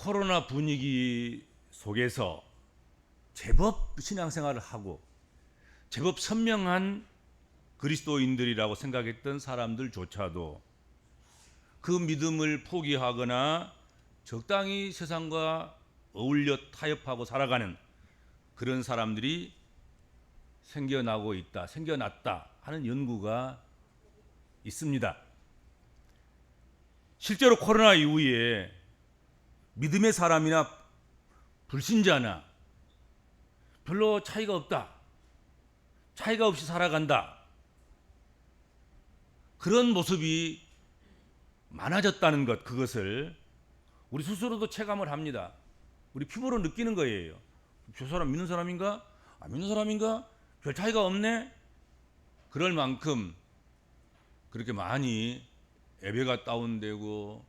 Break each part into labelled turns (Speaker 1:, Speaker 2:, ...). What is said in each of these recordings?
Speaker 1: 코로나 분위기 속에서 제법 신앙생활을 하고 제법 선명한 그리스도인들이라고 생각했던 사람들조차도 그 믿음을 포기하거나 적당히 세상과 어울려 타협하고 살아가는 그런 사람들이 생겨났다 하는 연구가 있습니다. 실제로 코로나 이후에 믿음의 사람이나 불신자나 별로 차이가 없다, 차이가 없이 살아간다, 그런 모습이 많아졌다는 것, 그것을 우리 스스로도 체감을 합니다. 우리 피부로 느끼는 거예요. 저 사람 믿는 사람인가? 안 믿는 사람인가? 별 차이가 없네? 그럴 만큼 그렇게 많이 예배가 다운되고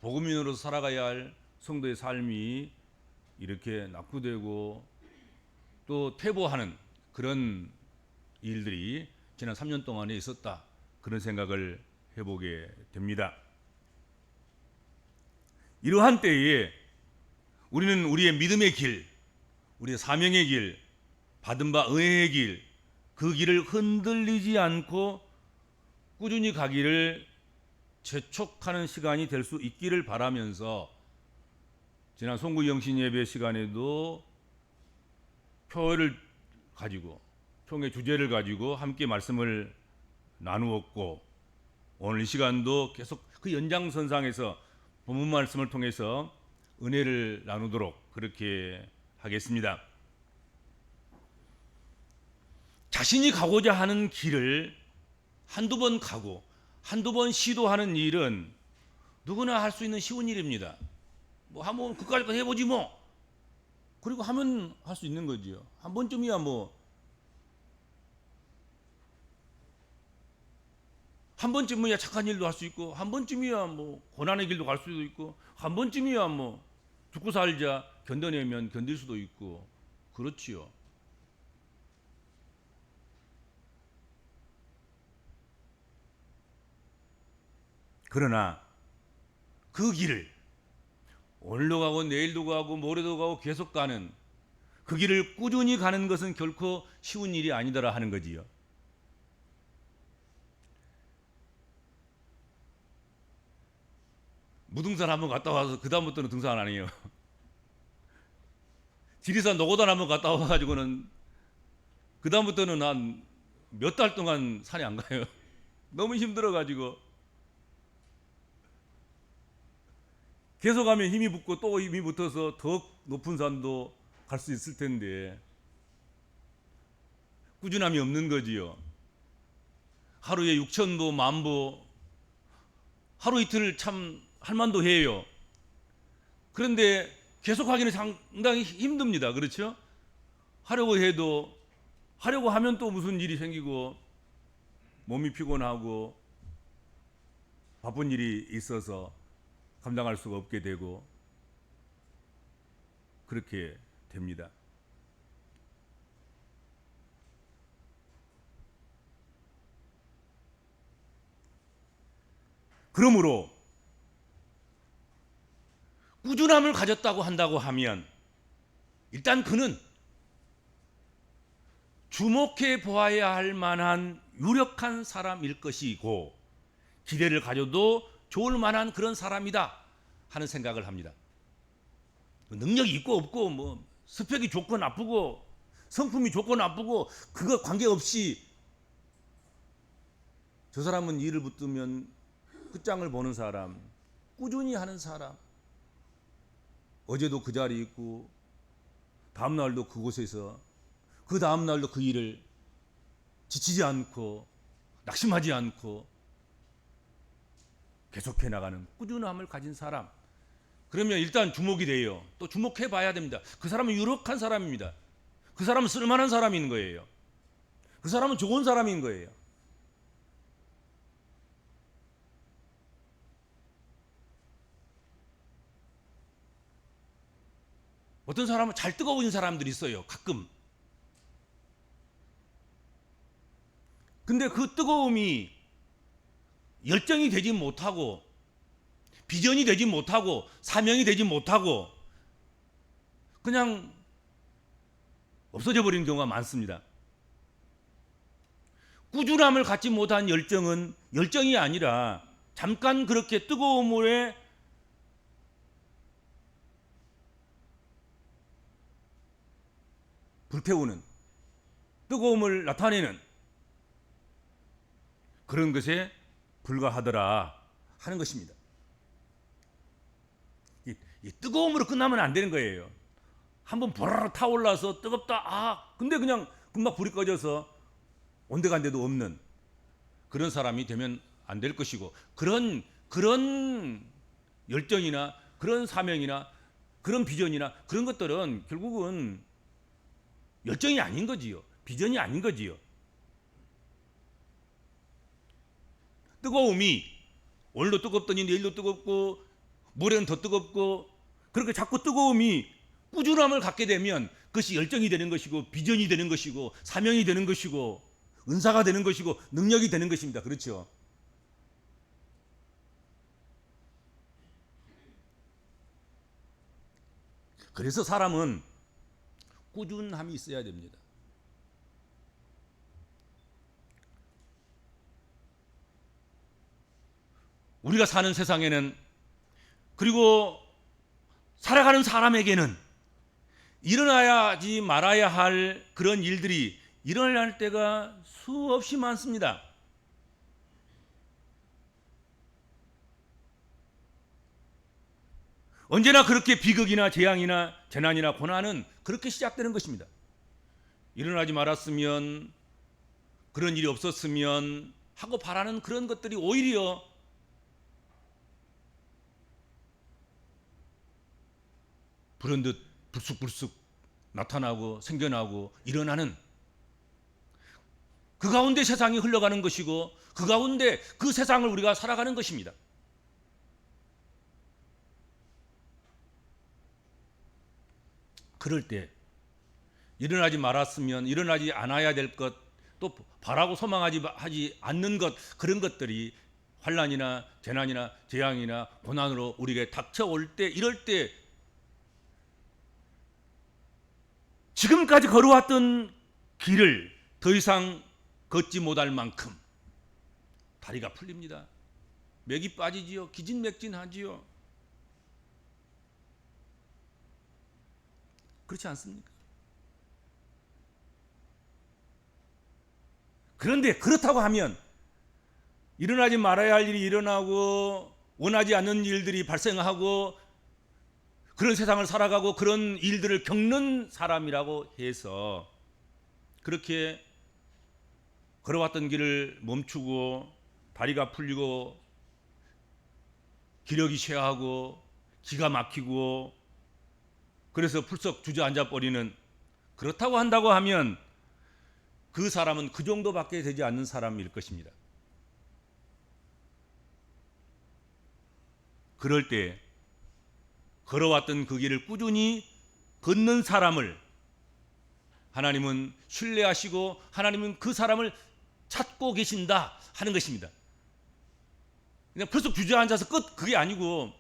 Speaker 1: 복음인으로서 살아가야 할 성도의 삶이 이렇게 낙후되고 또 퇴보하는 그런 일들이 지난 3년 동안에 있었다, 그런 생각을 해보게 됩니다. 이러한 때에 우리는 우리의 믿음의 길, 우리의 사명의 길, 받은 바 은혜의 길, 그 길을 흔들리지 않고 꾸준히 가기를 재촉하는 시간이 될 수 있기를 바라면서 지난 송구 영신 예배 시간에도 표를 가지고, 총의 주제를 가지고 함께 말씀을 나누었고, 오늘 이 시간도 계속 그 연장선상에서 본문 말씀을 통해서 은혜를 나누도록 그렇게 하겠습니다. 자신이 가고자 하는 길을 한두 번 가고 한두 번 시도하는 일은 누구나 할 수 있는 쉬운 일입니다. 뭐 한번 그까짓 거 해보지 뭐. 그리고 하면 할 수 있는 거지요. 한 번쯤이야 뭐. 한 번쯤이야 착한 일도 할 수 있고, 한 번쯤이야 뭐 고난의 길도 갈 수도 있고, 한 번쯤이야 뭐 죽고 살자 견뎌내면 견딜 수도 있고, 그렇지요. 그러나 그 길을 오늘도 가고 내일도 가고 모레도 가고 계속 가는 그 길을 꾸준히 가는 것은 결코 쉬운 일이 아니더라 하는 거지요. 무등산 한번 갔다 와서 그 다음부터는 등산 안 해요. 지리산 노고단 한번 갔다 와가지고는 그 다음부터는 한 몇 달 동안 산에 안 가요. 너무 힘들어가지고. 계속 가면 힘이 붙고 또 힘이 붙어서 더 높은 산도 갈 수 있을 텐데 꾸준함이 없는 거지요. 하루에 6,000보, 10,000보, 하루 이틀 참 할만도 해요. 그런데 계속 하기는 상당히 힘듭니다. 그렇죠? 하려고 해도, 하려고 하면 또 무슨 일이 생기고 몸이 피곤하고 바쁜 일이 있어서 감당할 수가 없게 되고 그렇게 됩니다. 그러므로 꾸준함을 가졌다고 한다고 하면 일단 그는 주목해 보아야 할 만한 유력한 사람일 것이고 기대를 가져도 좋을 만한 그런 사람이다 하는 생각을 합니다. 능력이 있고 없고 뭐 스펙이 좋고 나쁘고 성품이 좋고 나쁘고 그거 관계없이 저 사람은 일을 붙들면 끝장을 보는 사람, 꾸준히 하는 사람, 어제도 그 자리에 있고 다음 날도 그곳에서 그 다음 날도 그 일을 지치지 않고 낙심하지 않고 계속해 나가는 꾸준함을 가진 사람, 그러면 일단 주목이 돼요. 또 주목해 봐야 됩니다. 그 사람은 유력한 사람입니다. 그 사람은 쓸만한 사람인 거예요. 그 사람은 좋은 사람인 거예요. 어떤 사람은 잘 뜨거워진 사람들이 있어요. 가끔. 근데 그 뜨거움이 열정이 되지 못하고 비전이 되지 못하고 사명이 되지 못하고 그냥 없어져 버리는 경우가 많습니다. 꾸준함을 갖지 못한 열정은 열정이 아니라 잠깐 그렇게 뜨거운 물에 불태우는, 뜨거움을 나타내는 그런 것에 불과하더라 하는 것입니다. 이 뜨거움으로 끝나면 안 되는 거예요. 한번 보라로 타올라서 뜨겁다, 근데 그냥 금방 불이 꺼져서 온데간데도 없는 그런 사람이 되면 안 될 것이고, 그런 열정이나 그런 사명이나 그런 비전이나 그런 것들은 결국은 열정이 아닌 거지요. 비전이 아닌 거지요. 뜨거움이 오늘도 뜨겁더니 내일도 뜨겁고 모레는 더 뜨겁고, 그렇게 자꾸 뜨거움이 꾸준함을 갖게 되면 그것이 열정이 되는 것이고 비전이 되는 것이고 사명이 되는 것이고 은사가 되는 것이고 능력이 되는 것입니다. 그렇죠? 그래서 사람은 꾸준함이 있어야 됩니다. 우리가 사는 세상에는, 그리고 살아가는 사람에게는 일어나야지 말아야 할 그런 일들이 일어날 때가 수없이 많습니다. 언제나 그렇게 비극이나 재앙이나 재난이나 고난은 그렇게 시작되는 것입니다. 일어나지 말았으면, 그런 일이 없었으면 하고 바라는 그런 것들이 오히려 불현듯 불쑥불쑥 나타나고 생겨나고 일어나는, 그 가운데 세상이 흘러가는 것이고 그 가운데 그 세상을 우리가 살아가는 것입니다. 그럴 때 일어나지 말았으면, 일어나지 않아야 될 것, 또 바라고 소망하지 않는 것, 그런 것들이 환난이나 재난이나 재앙이나 고난으로 우리에게 닥쳐올 때, 이럴 때 지금까지 걸어왔던 길을 더 이상 걷지 못할 만큼 다리가 풀립니다. 맥이 빠지지요. 기진맥진하지요. 그렇지 않습니까? 그런데 그렇다고 하면 일어나지 말아야 할 일이 일어나고 원하지 않는 일들이 발생하고 그런 세상을 살아가고 그런 일들을 겪는 사람이라고 해서 그렇게 걸어왔던 길을 멈추고 다리가 풀리고 기력이 쇠하고 기가 막히고 그래서 풀썩 주저앉아 버리는, 그렇다고 한다고 하면 그 사람은 그 정도밖에 되지 않는 사람일 것입니다. 그럴 때 걸어왔던 그 길을 꾸준히 걷는 사람을 하나님은 신뢰하시고 하나님은 그 사람을 찾고 계신다 하는 것입니다. 그냥 벌써 주저앉아서 끝, 그게 아니고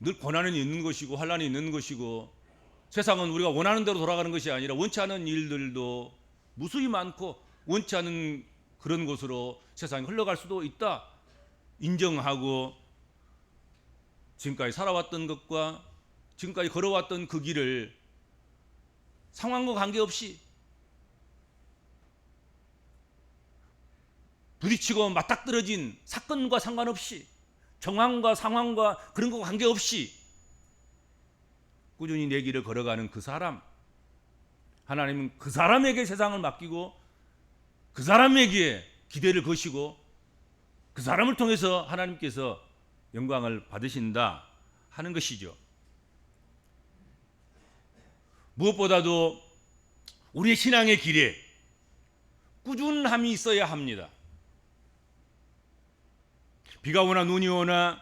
Speaker 1: 늘 고난이 있는 것이고 환난이 있는 것이고 세상은 우리가 원하는 대로 돌아가는 것이 아니라 원치 않은 일들도 무수히 많고 원치 않은 그런 곳으로 세상이 흘러갈 수도 있다 인정하고 지금까지 살아왔던 것과 지금까지 걸어왔던 그 길을 상황과 관계없이 부딪히고 맞닥뜨려진 사건과 상관없이 정황과 상황과 그런 것과 관계없이 꾸준히 내 길을 걸어가는 그 사람, 하나님은 그 사람에게 세상을 맡기고 그 사람에게 기대를 거시고 그 사람을 통해서 하나님께서 영광을 받으신다 하는 것이죠. 무엇보다도 우리의 신앙의 길에 꾸준함이 있어야 합니다. 비가 오나 눈이 오나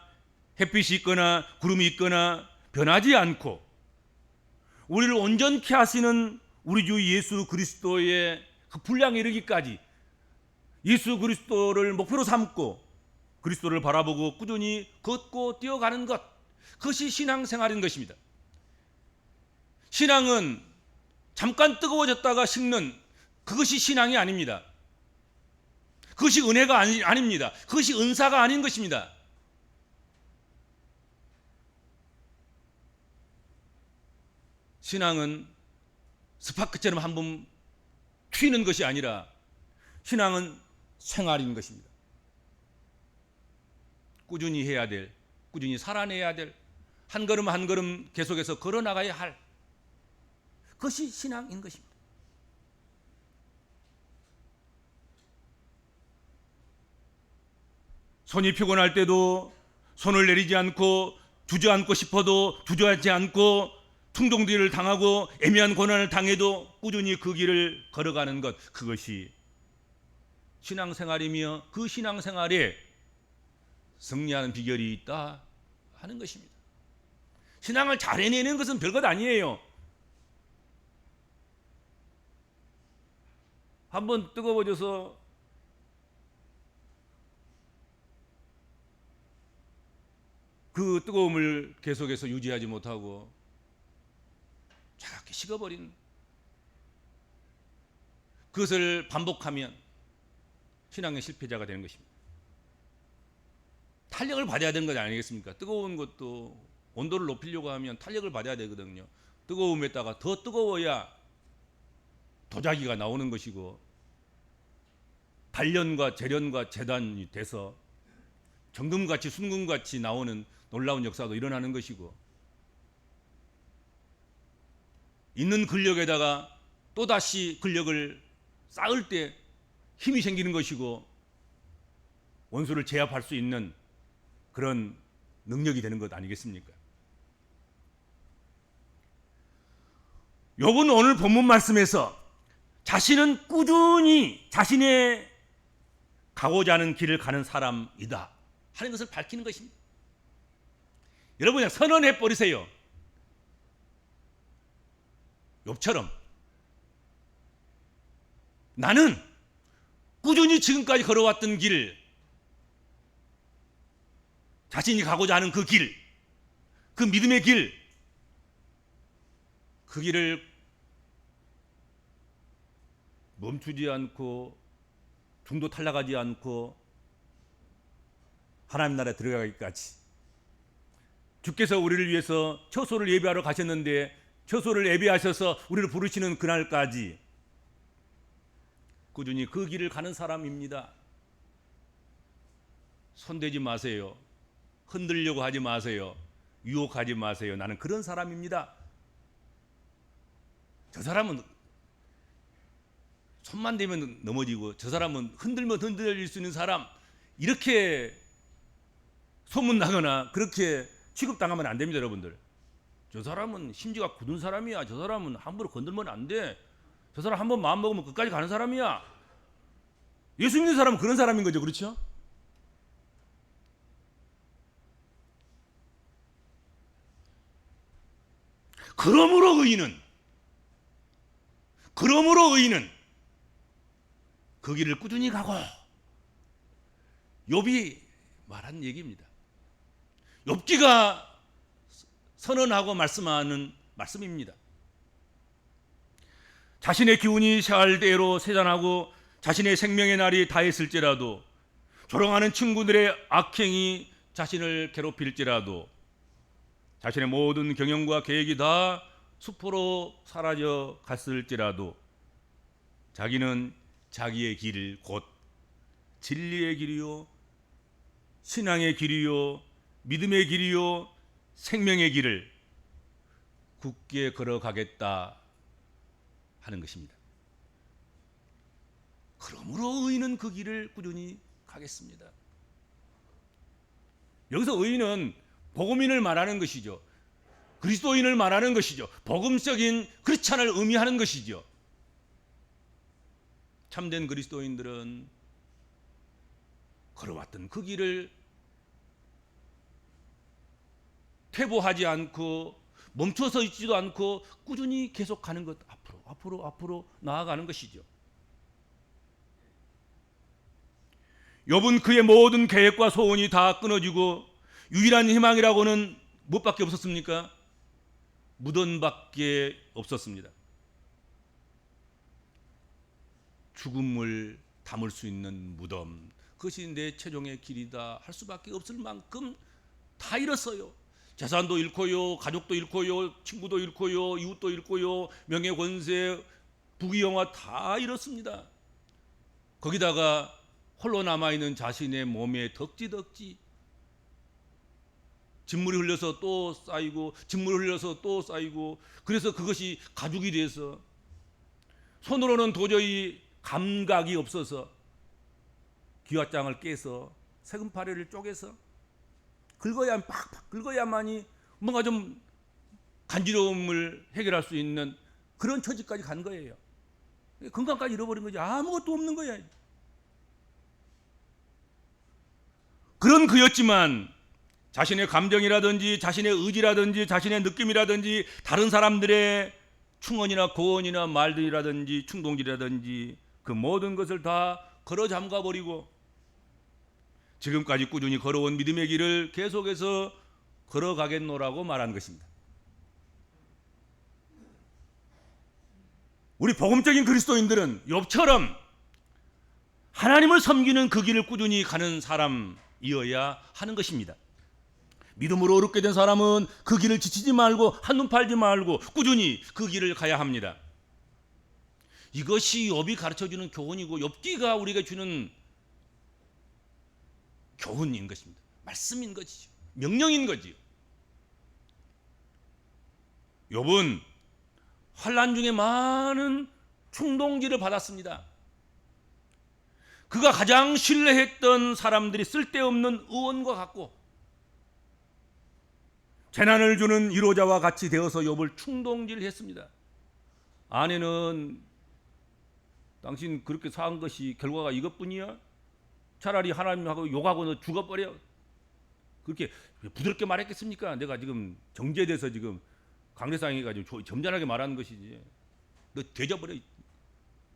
Speaker 1: 햇빛이 있거나 구름이 있거나 변하지 않고 우리를 온전케 하시는 우리 주 예수 그리스도의 그 분량에 이르기까지 예수 그리스도를 목표로 삼고 그리스도를 바라보고 꾸준히 걷고 뛰어가는 것, 그것이 신앙생활인 것입니다. 신앙은 잠깐 뜨거워졌다가 식는 그것이 신앙이 아닙니다. 그것이 은혜가 아닙니다. 그것이 은사가 아닌 것입니다. 신앙은 스파크처럼 한번 튀는 것이 아니라 신앙은 생활인 것입니다. 꾸준히 해야 될, 꾸준히 살아내야 될, 한 걸음 한 걸음 계속해서 걸어나가야 할 그것이 신앙인 것입니다. 손이 피곤할 때도 손을 내리지 않고 주저앉고 싶어도 주저앉지 않고 충동들을 당하고 애매한 고난을 당해도 꾸준히 그 길을 걸어가는 것, 그것이 신앙생활이며 그 신앙생활에 승리하는 비결이 있다 하는 것입니다. 신앙을 잘 해내는 것은 별것 아니에요. 한번 뜨거워져서 그 뜨거움을 계속해서 유지하지 못하고 차갑게 식어버린, 그것을 반복하면 신앙의 실패자가 되는 것입니다. 탄력을 받아야 되는 것 아니겠습니까? 뜨거운 것도 온도를 높이려고 하면 탄력을 받아야 되거든요. 뜨거움에다가 더 뜨거워야 도자기가 나오는 것이고 단련과 재련과 재단이 돼서 정금같이 순금같이 나오는 놀라운 역사도 일어나는 것이고, 있는 근력에다가 또다시 근력을 쌓을 때 힘이 생기는 것이고 원수를 제압할 수 있는 그런 능력이 되는 것 아니겠습니까? 욥은 오늘 본문 말씀에서 자신은 꾸준히 자신의 가고자 하는 길을 가는 사람이다 하는 것을 밝히는 것입니다. 여러분 그냥 선언해 버리세요. 욥처럼 나는 꾸준히 지금까지 걸어왔던 길, 자신이 가고자 하는 그 길, 그 믿음의 길, 그 길을 멈추지 않고 중도 탈락하지 않고 하나님 나라에 들어가기까지, 주께서 우리를 위해서 처소를 예비하러 가셨는데 처소를 예비하셔서 우리를 부르시는 그날까지 꾸준히 그 길을 가는 사람입니다. 손대지 마세요. 흔들려고 하지 마세요. 유혹하지 마세요. 나는 그런 사람입니다. 저 사람은 손만 대면 넘어지고 저 사람은 흔들면 흔들릴 수 있는 사람, 이렇게 소문나거나 그렇게 취급당하면 안 됩니다. 여러분들, 저 사람은 심지가 굳은 사람이야. 저 사람은 함부로 건들면 안 돼. 저 사람 한번 마음 먹으면 끝까지 가는 사람이야. 예수 믿는 사람은 그런 사람인 거죠. 그렇죠? 그러므로 의인은 그 길을 꾸준히 가고, 욥이 말한 얘기입니다. 욥기가 선언하고 말씀하는 말씀입니다. 자신의 기운이 샤할 대로 세잔하고 자신의 생명의 날이 다했을지라도, 조롱하는 친구들의 악행이 자신을 괴롭힐지라도, 자신의 모든 경영과 계획이 다 수포로 사라져 갔을지라도 자기는 자기의 길을 곧 진리의 길이요 신앙의 길이요 믿음의 길이요 생명의 길을 굳게 걸어가겠다 하는 것입니다. 그러므로 의인은 그 길을 꾸준히 가겠습니다. 여기서 의인은 복음인을 말하는 것이죠. 그리스도인을 말하는 것이죠. 복음적인 크리스찬을 의미하는 것이죠. 참된 그리스도인들은 걸어왔던 그 길을 퇴보하지 않고 멈춰서 있지도 않고 꾸준히 계속가는 것, 앞으로 나아가는 것이죠. 욥은 그의 모든 계획과 소원이 다 끊어지고 유일한 희망이라고는 무엇밖에 없었습니까? 무덤밖에 없었습니다. 죽음을 담을 수 있는 무덤, 그것이 내 최종의 길이다 할 수밖에 없을 만큼 다 잃었어요. 재산도 잃고요, 가족도 잃고요, 친구도 잃고요, 이웃도 잃고요, 명예, 권세, 부귀영화 다 잃었습니다. 거기다가 홀로 남아있는 자신의 몸에 덕지덕지 진물이 흘려서 또 쌓이고 진물이 흘려서 또 쌓이고, 그래서 그것이 가죽이 돼서 손으로는 도저히 감각이 없어서 기와장을 깨서 세금파래를 쪼개서 긁어야 팍팍 긁어야만이 뭔가 좀 간지러움을 해결할 수 있는 그런 처지까지 간 거예요. 건강까지 잃어버린 거지. 아무것도 없는 거야. 그런 그였지만 자신의 감정이라든지 자신의 의지라든지 자신의 느낌이라든지 다른 사람들의 충언이나 고언이나 말들이라든지 충동질이라든지 그 모든 것을 다 걸어 잠가 버리고 지금까지 꾸준히 걸어온 믿음의 길을 계속해서 걸어가겠노라고 말한 것입니다. 우리 복음적인 그리스도인들은 욥처럼 하나님을 섬기는 그 길을 꾸준히 가는 사람이어야 하는 것입니다. 믿음으로 어렵게 된 사람은 그 길을 지치지 말고 한눈 팔지 말고 꾸준히 그 길을 가야 합니다. 이것이 욥이 가르쳐주는 교훈이고 욥기가 우리에게 주는 교훈인 것입니다. 말씀인 것이죠. 명령인 거지요. 욥은 환난 중에 많은 충동질을 받았습니다. 그가 가장 신뢰했던 사람들이 쓸데없는 의원과 같고 재난을 주는 위로자와 같이 되어서 욥을 충동질했습니다. 아내는 당신 그렇게 사한 것이 결과가 이것뿐이야? 차라리 하나님하고 욕하고 너 죽어버려. 그렇게 부드럽게 말했겠습니까? 내가 지금 정죄돼서 지금 강대상이 가지고 점잖하게 말하는 것이지. 너 되져버려.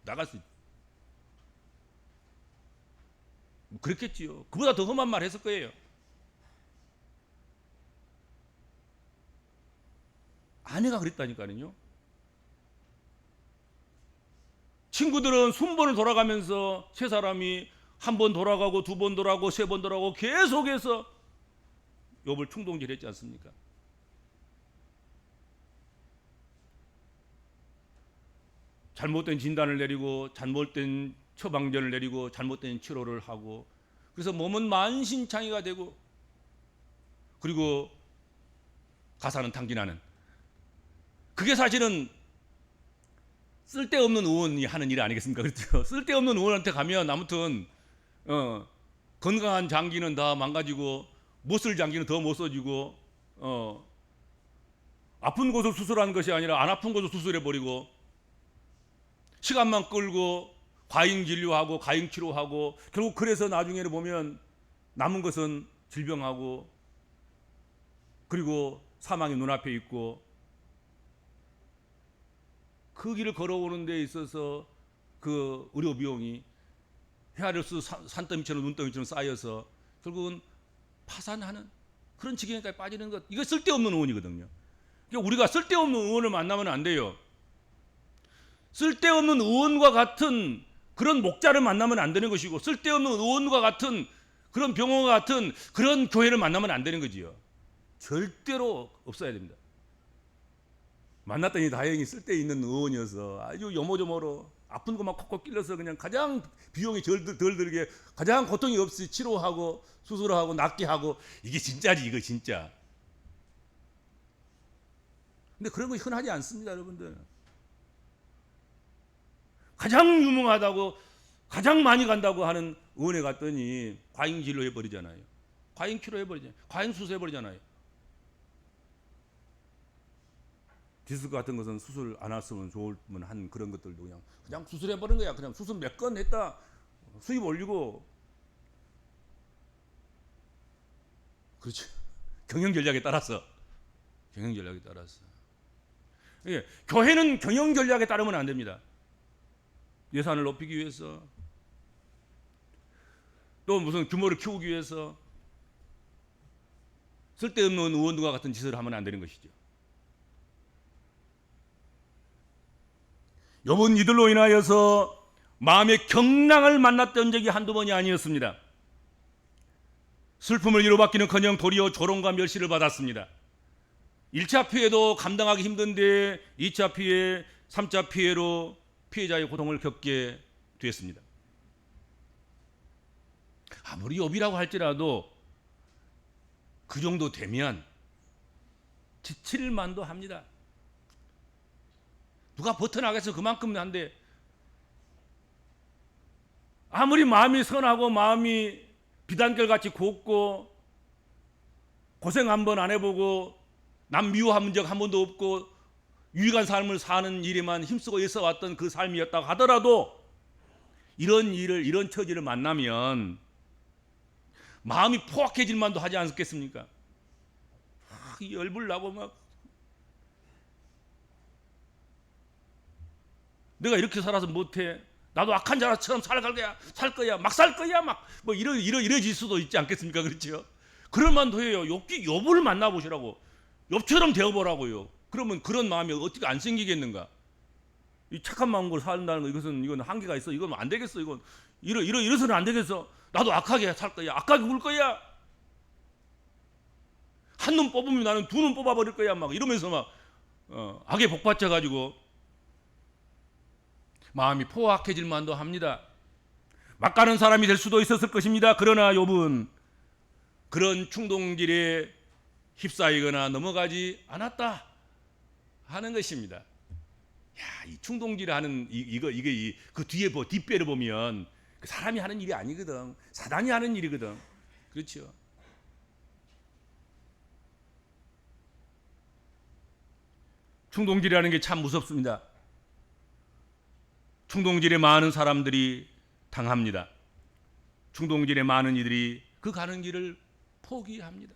Speaker 1: 나갈 수 있지. 그랬겠지요. 그보다 더 험한 말 했을 거예요. 아내가 그랬다니까요. 친구들은 순번을 돌아가면서 세 사람이 한 번 돌아가고 두 번 돌아가고 세 번 돌아가고 계속해서 욥을 충동질했지 않습니까? 잘못된 진단을 내리고 잘못된 처방전을 내리고 잘못된 치료를 하고, 그래서 몸은 만신창이가 되고 그리고 가사는 탕진하는, 그게 사실은 쓸데없는 의원이 하는 일 아니겠습니까? 그렇죠? 쓸데없는 의원한테 가면 아무튼 건강한 장기는 다 망가지고 못 쓸 장기는 더 못 써지고 아픈 곳을 수술하는 것이 아니라 안 아픈 곳을 수술해버리고 시간만 끌고 과잉 진료하고 과잉 치료하고 결국 그래서 나중에는 보면 남은 것은 질병하고 그리고 사망이 눈앞에 있고, 그 길을 걸어오는 데 있어서 그 의료 비용이 헤아릴수 산더미처럼 눈더미처럼 쌓여서 결국은 파산하는 그런 지경에까지 빠지는 것, 이거 쓸데없는 의원이거든요. 그러니까 우리가 쓸데없는 의원을 만나면 안 돼요. 쓸데없는 의원과 같은 그런 목자를 만나면 안 되는 것이고, 쓸데없는 의원과 같은 그런 병원과 같은 그런 교회를 만나면 안 되는 거지요. 절대로 없어야 됩니다. 만났더니 다행히 쓸데있는 의원이어서 아주 요모조모로 아픈 것만 콕콕 찔러서 그냥 가장 비용이 덜 들게 가장 고통이 없이 치료하고 수술하고 낫게 하고, 이게 진짜지 이거 진짜. 근데 그런 거 흔하지 않습니다, 여러분들. 가장 유명하다고 가장 많이 간다고 하는 의원에 갔더니 과잉 진료 해버리잖아요. 과잉 치료 해버리잖아요. 과잉 수술 해버리잖아요. 디스크 같은 것은 수술 안 했으면 좋으면 한 그런 것들도 그냥 수술해버린 거야. 그냥 수술 몇 건 했다 수입 올리고. 그렇죠. 경영 전략에 따라서. 예, 교회는 경영 전략에 따르면 안 됩니다. 예산을 높이기 위해서 또 무슨 규모를 키우기 위해서 쓸데없는 의원들과 같은 짓을 하면 안 되는 것이죠. 욥은 이들로 인하여서 마음의 경랑을 만났던 적이 한두 번이 아니었습니다. 슬픔을 위로받기는커녕 도리어 조롱과 멸시를 받았습니다. 1차 피해도 감당하기 힘든데 2차 피해, 3차 피해로 피해자의 고통을 겪게 되었습니다. 아무리 욥이라고 할지라도 그 정도 되면 지칠만도 합니다. 누가 버텨나가서 그만큼 한데, 아무리 마음이 선하고 마음이 비단결같이 곱고 고생 한 번 안 해보고 남 미워한 적 한 번도 없고 유익한 삶을 사는 일에만 힘쓰고 있어 왔던 그 삶이었다고 하더라도 이런 일을, 이런 처지를 만나면 마음이 포악해질 만도 하지 않겠습니까? 열불 나고 막 내가 이렇게 살아서 못해, 나도 악한 자처럼 살 거야, 막 살 거야, 막 뭐 이러질 수도 있지 않겠습니까? 그렇죠? 그럴 만도 해요. 욥을 만나보시라고, 욥처럼 되어보라고요. 그러면 그런 마음이 어떻게 안 생기겠는가? 이 착한 마음으로 산다는 거, 이건 한계가 있어. 이건 안 되겠어. 이건 이래서는 안 되겠어. 나도 악하게 살 거야, 악하게 울 거야. 한 눈 뽑으면 나는 두 눈 뽑아버릴 거야, 막 이러면서 막 악에 복받쳐 가지고 마음이 포악해질 만도 합니다. 막 가는 사람이 될 수도 있었을 것입니다. 그러나 욥은 그런 충동질에 휩싸이거나 넘어가지 않았다 하는 것입니다. 야, 이 충동질하는 이게 그 뒤에 뒷배를 보면 그 사람이 하는 일이 아니거든. 사단이 하는 일이거든. 그렇죠? 충동질이라는 게 참 무섭습니다. 충동질에 많은 사람들이 당합니다. 충동질에 많은 이들이 그 가는 길을 포기합니다.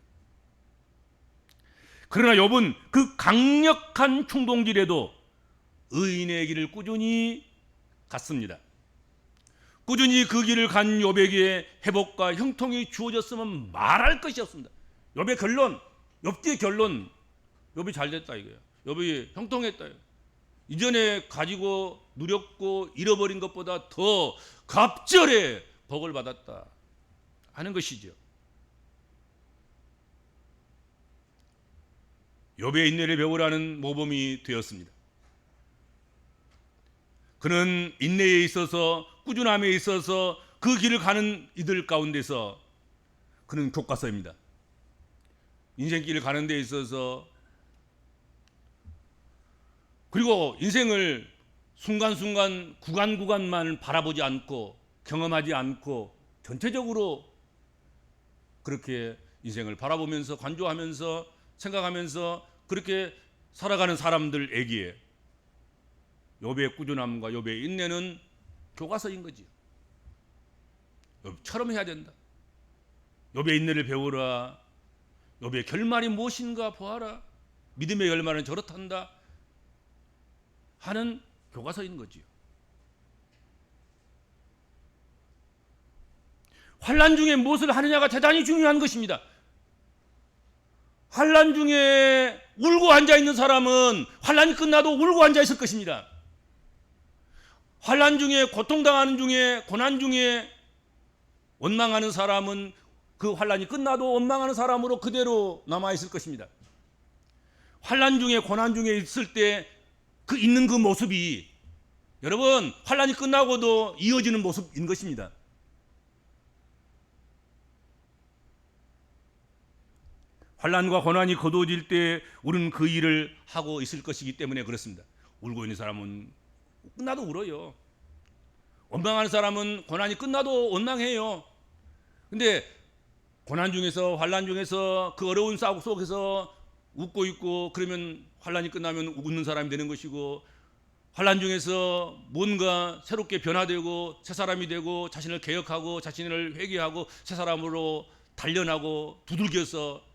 Speaker 1: 그러나 욥은 그 강력한 충동질에도 의인의 길을 꾸준히 갔습니다. 꾸준히 그 길을 간 욥에게 회복과 형통이 주어졌으면 말할 것이 없습니다. 욥의 결론, 욥기의 결론, 욥이 잘 됐다 이거예요. 욥이 형통했다. 이전에 가지고 누렸고 잃어버린 것보다 더 갑절에 복을 받았다 하는 것이죠. 욥의 인내를 배우라는 모범이 되었습니다. 그는 인내에 있어서, 꾸준함에 있어서 그 길을 가는 이들 가운데서 그는 교과서입니다. 인생길을 가는 데 있어서, 그리고 인생을 순간순간 구간구간만 바라보지 않고 경험하지 않고 전체적으로 그렇게 인생을 바라보면서 관조하면서 생각하면서 그렇게 살아가는 사람들에게 욥의 꾸준함과 욥의 인내는 교과서인 거지. 욥처럼 해야 된다. 욥의 인내를 배우라. 욥의 결말이 무엇인가 보아라. 믿음의 결말은 저렇단다 하는 교과서인 거지요. 환난 중에 무엇을 하느냐가 대단히 중요한 것입니다. 환난 중에 울고 앉아 있는 사람은 환난이 끝나도 울고 앉아 있을 것입니다. 환난 중에, 고통당하는 중에, 고난 중에 원망하는 사람은 그 환난이 끝나도 원망하는 사람으로 그대로 남아 있을 것입니다. 환난 중에, 고난 중에 있을 때 그 있는 그 모습이 여러분 환난이 끝나고도 이어지는 모습인 것입니다. 환난과 고난이 거두어질 때 우리는 그 일을 하고 있을 것이기 때문에 그렇습니다. 울고 있는 사람은 끝나도 울어요. 원망하는 사람은 고난이 끝나도 원망해요. 근데 고난 중에서, 환난 중에서, 그 어려운 싸움 속에서 웃고 있고, 그러면 환난이 끝나면 웃는 사람이 되는 것이고, 환난 중에서 뭔가 새롭게 변화되고 새 사람이 되고 자신을 개혁하고 자신을 회개하고 새 사람으로 단련하고 두들겨서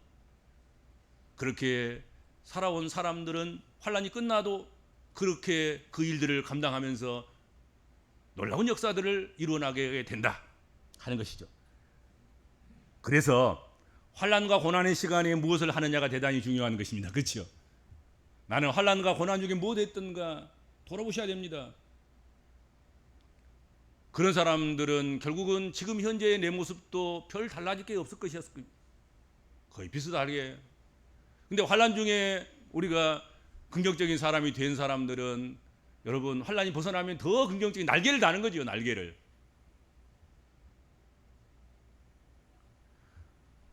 Speaker 1: 그렇게 살아온 사람들은 환난이 끝나도 그렇게 그 일들을 감당하면서 놀라운 역사들을 이루어나게 된다 하는 것이죠. 그래서 환난과 고난의 시간에 무엇을 하느냐가 대단히 중요한 것입니다. 그렇죠? 나는 환난과 고난 중에 무엇 했던가 돌아보셔야 됩니다. 그런 사람들은 결국은 지금 현재의 내 모습도 별 달라질 게 없을 것이었을 겁니다. 거의 비슷하게. 근데 환난 중에 우리가 긍정적인 사람이 된 사람들은 여러분 환난이 벗어나면 더 긍정적인 날개를 다는 거죠. 날개를.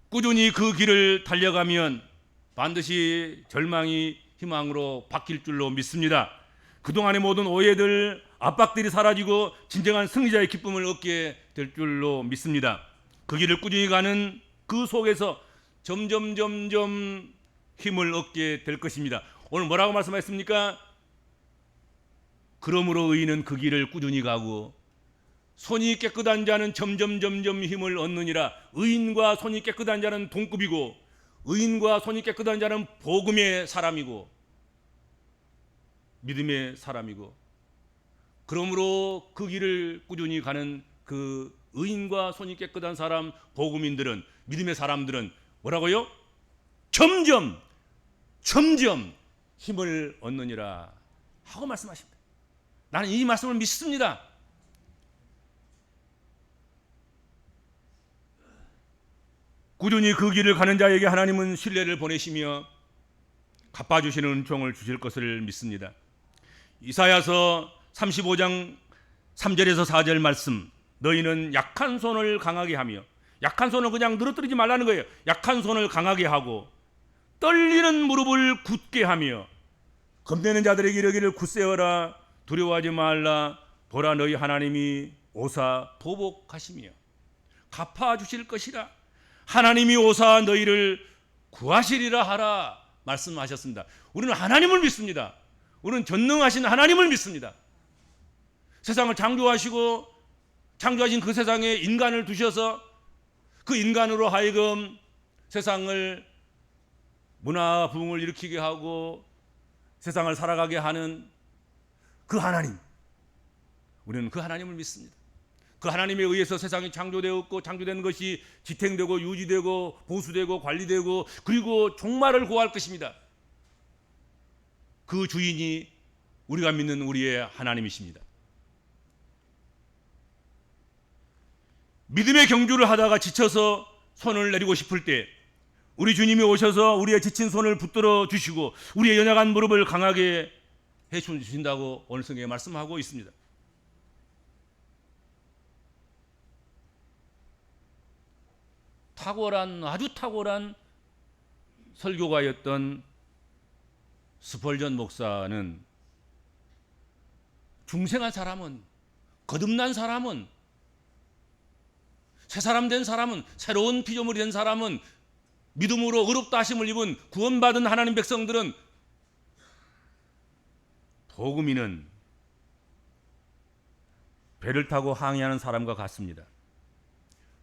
Speaker 1: 꾸준히 그 길을 달려가면 반드시 절망이 희망으로 바뀔 줄로 믿습니다. 그동안의 모든 오해들, 압박들이 사라지고 진정한 승리자의 기쁨을 얻게 될 줄로 믿습니다. 그 길을 꾸준히 가는 그 속에서 점점 힘을 얻게 될 것입니다. 오늘 뭐라고 말씀하셨습니까? 그러므로 의인은 그 길을 꾸준히 가고 손이 깨끗한 자는 점점 힘을 얻느니라. 의인과 손이 깨끗한 자는 동급이고 의인과 손이 깨끗한 자는 복음의 사람이고 믿음의 사람이고, 그러므로 그 길을 꾸준히 가는 그 의인과 손이 깨끗한 사람, 복음인들은, 믿음의 사람들은 뭐라고요? 점점 힘을 얻느니라 하고 말씀하십니다. 나는 이 말씀을 믿습니다. 꾸준히 그 길을 가는 자에게 하나님은 신뢰를 보내시며 갚아주시는 은총을 주실 것을 믿습니다. 이사야서 35장 3절에서 4절 말씀, 너희는 약한 손을 강하게 하며, 약한 손을 그냥 늘어뜨리지 말라는 거예요. 약한 손을 강하게 하고 떨리는 무릎을 굳게 하며 겁내는 자들에게 이르기를 굳세어라, 두려워하지 말라, 보라 너희 하나님이 오사 보복하시며 갚아주실 것이라, 하나님이 오사 너희를 구하시리라 하라 말씀하셨습니다. 우리는 하나님을 믿습니다. 우리는 전능하신 하나님을 믿습니다. 세상을 창조하시고 창조하신 그 세상에 인간을 두셔서 그 인간으로 하여금 세상을 문화 부흥을 일으키게 하고 세상을 살아가게 하는 그 하나님, 우리는 그 하나님을 믿습니다. 그 하나님에 의해서 세상이 창조되었고 창조된 것이 지탱되고 유지되고 보수되고 관리되고 그리고 종말을 고할 것입니다. 그 주인이 우리가 믿는 우리의 하나님이십니다. 믿음의 경주를 하다가 지쳐서 손을 내리고 싶을 때 우리 주님이 오셔서 우리의 지친 손을 붙들어 주시고 우리의 연약한 무릎을 강하게 해 주신다고 오늘 성경에 말씀하고 있습니다. 아주 탁월한 설교가였던 스펄전 목사는 중생한 사람은, 거듭난 사람은, 새 사람 된 사람은, 새로운 피조물이 된 사람은, 믿음으로 의롭다 하심을 입은 구원받은 하나님 백성들은 복음이는 배를 타고 항해하는 사람과 같습니다.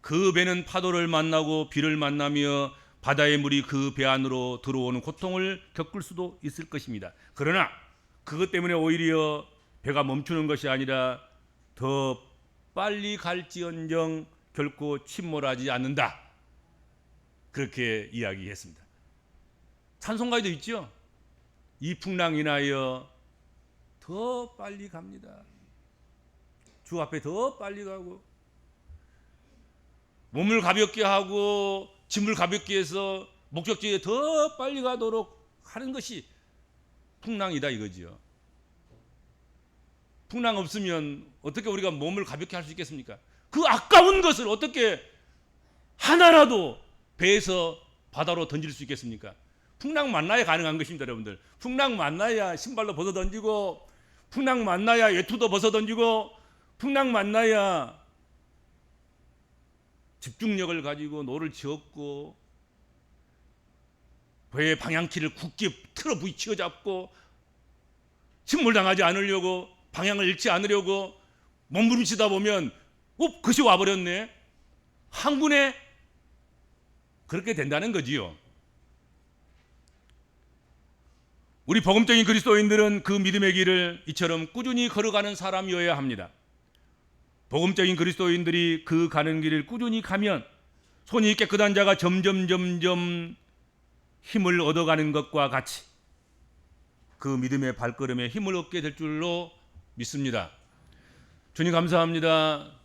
Speaker 1: 그 배는 파도를 만나고 비를 만나며 바다의 물이 그 배 안으로 들어오는 고통을 겪을 수도 있을 것입니다. 그러나 그것 때문에 오히려 배가 멈추는 것이 아니라 더 빨리 갈지언정 결코 침몰하지 않는다, 그렇게 이야기했습니다. 찬송가에도 있죠. 이 풍랑 인하여 더 빨리 갑니다. 주 앞에 더 빨리 가고 몸을 가볍게 하고 짐을 가볍게 해서 목적지에 더 빨리 가도록 하는 것이 풍랑이다 이거지요. 풍랑 없으면 어떻게 우리가 몸을 가볍게 할 수 있겠습니까? 그 아까운 것을 어떻게 하나라도 배에서 바다로 던질 수 있겠습니까? 풍랑 만나야 가능한 것입니다, 여러분들. 풍랑 만나야 신발도 벗어 던지고, 풍랑 만나야 외투도 벗어 던지고, 풍랑 만나야 집중력을 가지고 노를 지었고 배의 방향키를 굳게 틀어 부딪혀 잡고 침몰당하지 않으려고, 방향을 잃지 않으려고 몸부림치다 보면 그것이 와버렸네, 항군에, 그렇게 된다는 거지요. 우리 복음적인 그리스도인들은 그 믿음의 길을 이처럼 꾸준히 걸어가는 사람이어야 합니다. 복음적인 그리스도인들이 그 가는 길을 꾸준히 가면 손이 깨끗한 자가 점점 힘을 얻어가는 것과 같이 그 믿음의 발걸음에 힘을 얻게 될 줄로 믿습니다. 주님 감사합니다.